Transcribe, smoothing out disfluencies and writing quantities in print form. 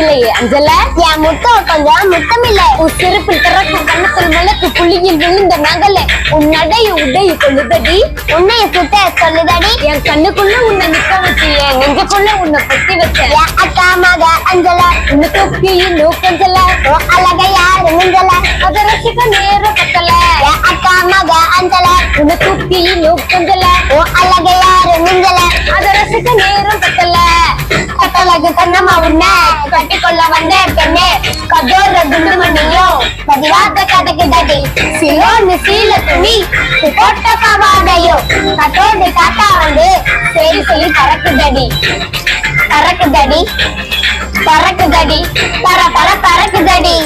இல்லையே அஞ்சல. என் முத்தம் கொஞ்சம் முத்தமில்ல. உன் சிறுப்பில் திறக்கும் கண்ணுக்குள் முளைக்கு புள்ளியில் விழுந்த நகல. உன் நடை உடை கொள்ளுதடி. உன்னைய சுத்த சொல்லுதடி. என் கண்ணுக்குள்ள உன்னை நிக்க வச்சு என் நெஞ்சுக்குள்ள உன்னை பத்தி வச்ச அக்கா மக அஞ்சல. உன்னை தூக்கி இன்னும் கொஞ்சல. அழக யாரு நெஞ்சல. அத ரசிக்க நேரம் பத்தல. அக்கா மக அஞ்சல. உன்னை தூக்கி இன்னும் கொஞ்சல. அழக யாரு நெஞ்சல. அத ரசிக்க நேரம் பத்தல. கட்டழகு கண்ணம்மா உன்னை கட்டிக்கொள்ள வந்த பெண்ணே. கதோர குண்டு மண்ணியும் பதிவாத கதைக்கு தடி. சிலோன்னு சீல துணி போட்ட பாவாடையோ கட்டோடு காட்டா வந்து சரி சொல்லி பறக்குதடி. பறக்குதடி பறக்குதடி பற பற பறக்குதடி.